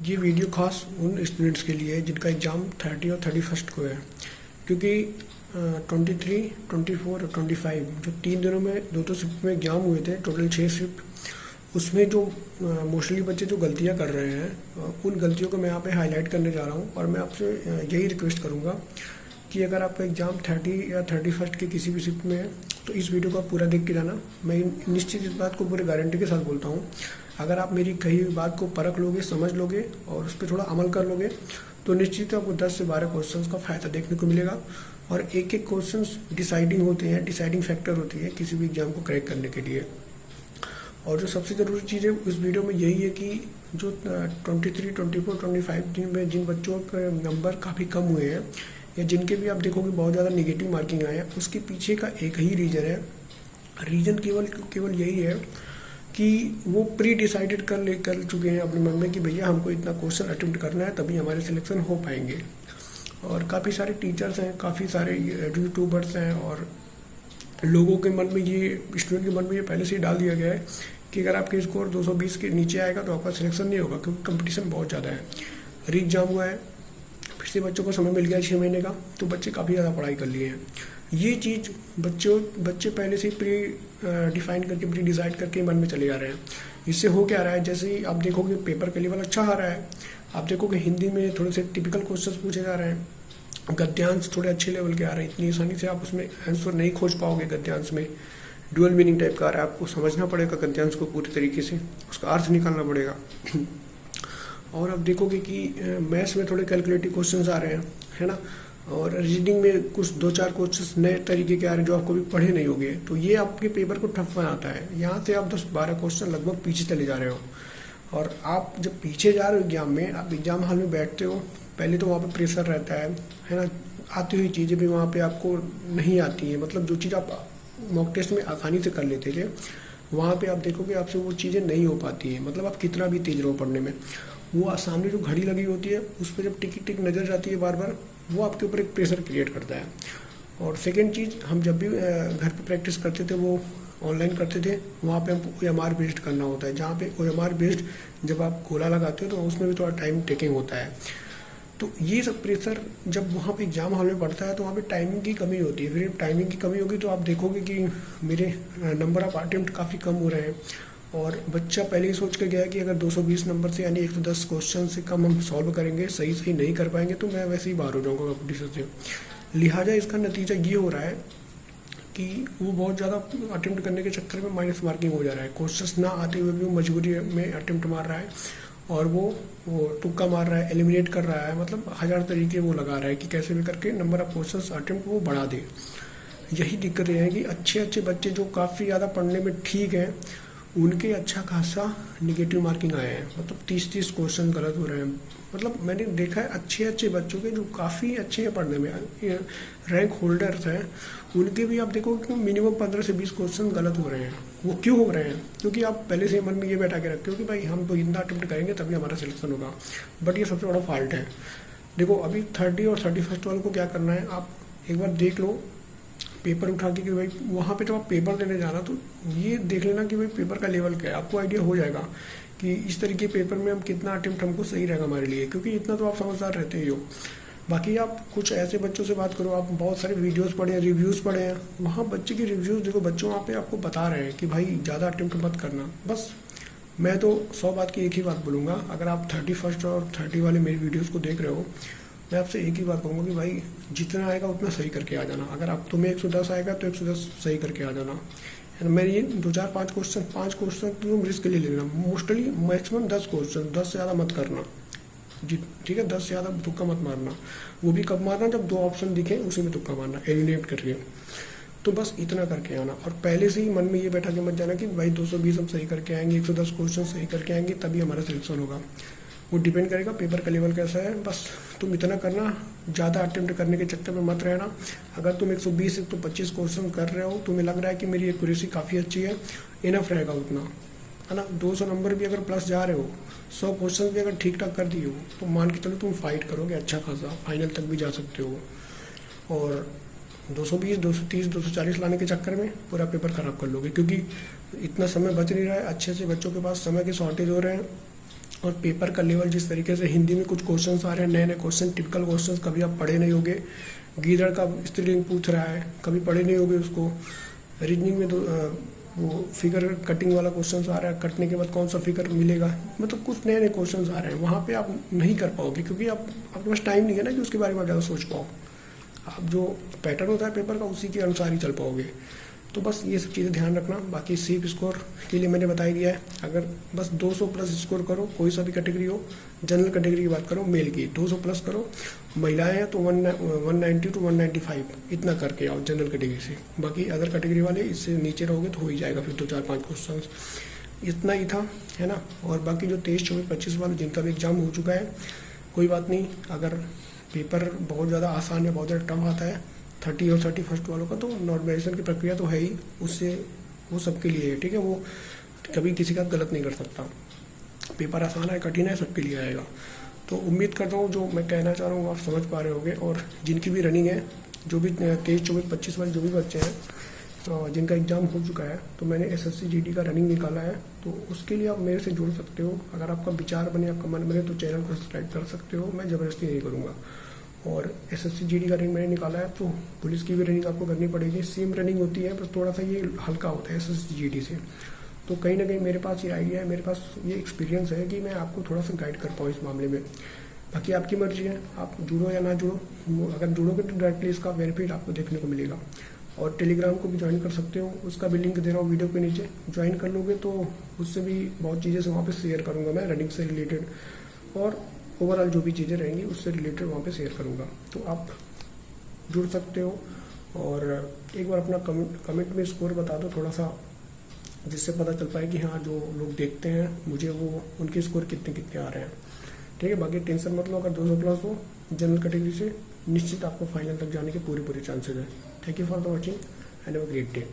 ये वीडियो खास उन स्टूडेंट्स के लिए है जिनका एग्ज़ाम 30 और 31 को है, क्योंकि 23, 24 और 25 जो 3 दिनों में दो शिफ्ट में एग्ज़ाम हुए थे, टोटल 6 शिफ्ट। उसमें जो मोस्टली बच्चे जो गलतियां कर रहे हैं, उन गलतियों को मैं यहाँ पे हाईलाइट करने जा रहा हूँ। और मैं आपसे यही रिक्वेस्ट करूँगा कि अगर आपका एग्ज़ाम 30 या 31 के किसी भी शिफ्ट में है तो इस वीडियो को आप पूरा देख के जाना। मैं निश्चित इस बात को पूरे गारंटी के साथ बोलता हूँ, अगर आप मेरी कही हुई बात को परख लोगे, समझ लोगे और उस पर थोड़ा अमल कर लोगे तो निश्चित आपको 10 से 12 क्वेश्चंस का फ़ायदा देखने को मिलेगा। और एक एक क्वेश्चंस डिसाइडिंग होते हैं, डिसाइडिंग फैक्टर होती है किसी भी एग्ज़ाम को क्रैक करने के लिए। और जो सबसे ज़रूरी चीज़ है उस वीडियो में यही है कि जो 23, 24, 25 में जिन बच्चों के नंबर काफ़ी कम हुए हैं या जिनके भी आप देखोगे बहुत ज़्यादा नेगेटिव मार्किंग आए हैं, उसके पीछे का एक ही रीज़न है। रीज़न केवल यही है कि वो प्री डिसाइडेड कर चुके हैं अपने मन में कि भैया हमको इतना क्वेश्चन अटेम्प्ट करना है तभी हमारे सिलेक्शन हो पाएंगे। और काफ़ी सारे टीचर्स हैं, काफ़ी सारे यूट्यूबर्स हैं और लोगों के मन में ये, स्टूडेंट के मन में ये पहले से ही डाल दिया गया है कि अगर आपके स्कोर 220 के नीचे आएगा तो आपका सिलेक्शन नहीं होगा, क्योंकि कंपटीशन बहुत ज़्यादा है। री एग्ज़ाम हुआ है, फिर से बच्चों को समय मिल गया 6 महीने का, तो बच्चे काफ़ी ज़्यादा पढ़ाई कर लिए हैं। ये चीज़ बच्चे पहले से ही प्री डिफाइन करके, प्री डिसाइड करके मन में चले आ रहे हैं। इससे हो क्या रहा है, जैसे ही आप देखोगे पेपर का लेवल अच्छा आ रहा है, आप देखोगे हिंदी में थोड़े से टिपिकल क्वेश्चंस पूछे जा रहे हैं, गद्यांश थोड़े अच्छे लेवल के आ रहे हैं। इतनी आसानी से आप उसमें आंसर नहीं खोज पाओगे। गद्यांश में डुअल मीनिंग टाइप का आ रहा है, आपको समझना पड़ेगा गद्यांश को पूरी तरीके से, उसका अर्थ निकालना पड़ेगा। और आप देखोगे कि मैथ्स में थोड़े कैलकुलेटिव क्वेश्चंस आ रहे हैं, है ना। और रीजनिंग में कुछ 2-4 क्वेश्चंस नए तरीके के आ रहे हैं जो आपको भी पढ़े नहीं होंगे, तो ये आपके पेपर को टफ बनाता है। यहाँ से आप 10-12 क्वेश्चन लगभग पीछे चले जा रहे हो। और आप जब पीछे जा रहे हो एग्जाम में, आप एग्जाम हॉल में बैठते हो, पहले तो वहाँ पे प्रेशर रहता है ना। आती हुई चीज़ें भी वहाँ पे आपको नहीं आती हैं, मतलब जो चीज़ आप मॉक टेस्ट में आसानी से कर लेते थे, वहाँ पे आप देखोगे आपसे वो चीज़ें नहीं हो पाती हैं। मतलब आप कितना भी तेज रहो पढ़ने में, वो सामने जो घड़ी लगी होती है उस पर जब टिक टिक नज़र जाती है बार बार, वो आपके ऊपर एक प्रेशर क्रिएट करता है। और सेकेंड चीज़, हम जब भी घर पे प्रैक्टिस करते थे वो ऑनलाइन करते थे, वहाँ पे हमको OMR बेस्ड करना होता है, जहाँ पे OMR बेस्ड जब आप गोला लगाते हो तो उसमें भी थोड़ा टाइम टेकिंग होता है। तो ये सब प्रेशर जब वहाँ पे एग्जाम हॉल में पड़ता है तो वहाँ पे टाइमिंग की कमी होती है। फिर टाइमिंग की कमी होगी तो आप देखोगे कि मेरे नंबर ऑफ अटेम्प्ट काफ़ी कम हो रहे हैं। और बच्चा पहले ही सोच के गया कि अगर 220 नंबर से यानी 110 क्वेश्चन से कम हम सॉल्व करेंगे, सही नहीं कर पाएंगे तो मैं वैसे ही बाहर हो जाऊँगा कंपटीशन से। लिहाजा इसका नतीजा ये हो रहा है कि वो बहुत ज़्यादा अटेम्प्ट करने के चक्कर में माइनस मार्किंग हो जा रहा है। क्वेश्चंस ना आते हुए भी वो मजबूरी में अटेम्प्ट मार रहा है और वो तुक्का मार रहा है, एलिमिनेट कर रहा है, मतलब 1000 तरीके वो लगा रहा है कि कैसे भी करके नंबर ऑफ क्वेश्चंस अटेम्प्ट वो बढ़ा दे। यही दिक्कतें हैं कि अच्छे बच्चे जो काफ़ी ज़्यादा पढ़ने में ठीक हैं, उनके अच्छा खासा निगेटिव मार्किंग आए हैं। मतलब 30 क्वेश्चन गलत हो रहे हैं। मतलब मैंने देखा है अच्छे बच्चों के जो काफ़ी अच्छे हैं पढ़ने में, रैंक होल्डर्स हैं, उनके भी आप देखो कि मिनिमम 15 से 20 क्वेश्चन गलत हो रहे हैं। वो क्यों हो रहे हैं? क्योंकि आप पहले से मन में ये बैठा के रखते हो कि भाई हम तो इतना अटेम्प्ट करेंगे तभी हमारा सिलेक्शन होगा। बट ये सबसे बड़ा फॉल्ट है। देखो अभी 30 और 31 वाले को क्या करना है, आप एक बार देख लो पेपर उठा के कि भाई वहाँ पे जब आप पेपर देने जाना तो ये देख लेना कि भाई पेपर का लेवल क्या है। आपको आइडिया हो जाएगा कि इस तरीके पेपर में हम कितना अटेम्प्ट हमको सही रहेगा हमारे लिए, क्योंकि इतना तो आप समझदार रहते ही हो। बाकी आप कुछ ऐसे बच्चों से बात करो, आप बहुत सारे वीडियोस पढ़े हैं, रिव्यूज़ पढ़े हैं, वहाँ बच्चे की रिव्यूज़ देखो, बच्चों वहाँ पे आपको बता रहे हैं कि भाई ज़्यादा अटेम्प्ट मत करना। बस मैं तो 100 बात की एक ही बात बोलूँगा, अगर आप 31 और 30 वाले मेरी वीडियोज़ को देख रहे हो, मैं आपसे एक ही बात कहूँगा कि भाई जितना आएगा उतना सही करके आ जाना। अगर आप तुम्हें 110 आएगा तो 110 सही करके आ जाना। मैं ये 5 क्वेश्चन तुम रिस्क ले लेना। मोस्टली मैक्सिमम 10 क्वेश्चन, 10 से ज़्यादा मत करना जी, ठीक है। 10 से ज़्यादा तुक्का मत मारना। वो भी कब मारना, जब 2 ऑप्शन दिखे उसी में तुक्का मारना, एलिमिनेट करके। तो बस इतना करके आना। और पहले से ही मन में ये बैठा के मत जाना कि भाई 220 हम सही करके आएंगे, 110 क्वेश्चन सही करके आएंगे तभी हमारा सिलेक्शन होगा। वो डिपेंड करेगा पेपर का लेवल कैसा है। बस तुम इतना करना, ज़्यादा अटेम्प्ट करने के चक्कर में मत रहना। अगर तुम 120 से 125 क्वेश्चन कर रहे हो, तुम्हें लग रहा है कि मेरी एक्यूरेसी काफ़ी अच्छी है, इनफ रहेगा उतना, है ना। 200 नंबर भी अगर प्लस जा रहे हो, 100 क्वेश्चन भी अगर ठीक ठाक कर दिए हो, तो मान के चलो तुम फाइट करोगे अच्छा खासा, फाइनल तक भी जा सकते हो। और 220, 230, 240 लाने के चक्कर में पूरा पेपर ख़राब कर लोगे, क्योंकि इतना समय बच नहीं रहा है। अच्छे बच्चों के पास समय के शॉर्टेज हो रहे हैं और पेपर का लेवल जिस तरीके से हिंदी में कुछ क्वेश्चंस आ रहे हैं, नए नए क्वेश्चन, टिपिकल क्वेश्चंस, कभी आप पढ़े नहीं होगे। गीदड़ का स्त्रीलिंग पूछ रहा है, कभी पढ़े नहीं होगे उसको। रीजनिंग में तो वो फिगर कटिंग वाला क्वेश्चन आ रहा है, कटने के बाद कौन सा फिगर मिलेगा, मतलब कुछ नए नए क्वेश्चन आ रहे हैं। वहाँ पे आप नहीं कर पाओगे क्योंकि आपके पास टाइम नहीं है ना कि उसके बारे में ज़्यादा सोच पाओ। आप जो पैटर्न होता है पेपर का उसी के अनुसार ही चल पाओगे। तो बस ये सब चीज़ें ध्यान रखना। बाकी सीप स्कोर के लिए मैंने बता ही दिया है। अगर बस 200 प्लस स्कोर करो, कोई सा भी कैटेगरी हो, जनरल कैटेगरी की बात करो, मेल की 200 प्लस करो, महिलाएं हैं तो 190 टू 195 इतना करके आओ जनरल कैटेगरी से। बाकी अदर कैटेगरी वाले इससे नीचे रहोगे तो हो ही जाएगा फिर 2-4-5 क्वेश्चन। इतना ही था, है ना। और बाकी जो 23, 24, 25 वाले जिनका भी एग्जाम हो चुका है, कोई बात नहीं। अगर पेपर बहुत ज़्यादा आसान या बहुत ज़्यादा टफ आता है 30 और 31 वालों का, तो नॉर्मलाइजेशन की प्रक्रिया तो है ही, उससे वो सबके लिए है, ठीक है। वो कभी किसी का गलत नहीं कर सकता। पेपर आसान है कठिन है सबके लिए आएगा। तो उम्मीद करता हूँ जो मैं कहना चाह रहा हूँ आप समझ पा रहे होगे। और जिनकी भी रनिंग है, जो भी 23, 24, 25 वाले जो भी बच्चे हैं जिनका एग्ज़ाम हो चुका है, तो मैंने SSC GD का रनिंग निकाला है, तो उसके लिए आप मेरे से जुड़ सकते हो। अगर आपका विचार बने, आपका मन बने, तो चैनल को सब्सक्राइब कर सकते हो। मैं ज़बरदस्ती नहीं करूँगा। और SSC GD का रनिंग मैंने निकाला है, तो पुलिस की भी रनिंग आपको करनी पड़ेगी। सेम रनिंग होती है, बस थोड़ा सा ये हल्का होता है SSC GD से। तो कहीं ना कहीं मेरे पास ये आइडिया है, मेरे पास ये एक्सपीरियंस है कि मैं आपको थोड़ा सा गाइड कर पाऊँ इस मामले में। बाकी आपकी मर्जी है, आप जुड़ो या ना जुड़ो। अगर जुड़ोगे तो डायरेक्टली इसका बेनिफिट आपको देखने को मिलेगा। और टेलीग्राम को भी ज्वाइन कर सकते हो, उसका भी लिंक दे रहा हूँ वीडियो के नीचे। ज्वाइन कर लोगे तो उससे भी बहुत चीज़ें से वहाँ पे शेयर करूँगा मैं, रनिंग से रिलेटेड और ओवरऑल जो भी चीज़ें रहेंगी उससे रिलेटेड वहाँ पे शेयर करूँगा। तो आप जुड़ सकते हो। और एक बार अपना कमेंट में स्कोर बता दो थोड़ा सा, जिससे पता चल पाए कि हाँ जो लोग देखते हैं मुझे वो उनके स्कोर कितने कितने आ रहे हैं, ठीक है। बाकी टेंशन मत लो, अगर 200 प्लस हो जनरल कैटेगरी से निश्चित आपको फाइनल तक जाने के पूरे चांसेस हैं। Thank you for the watching and have a great day.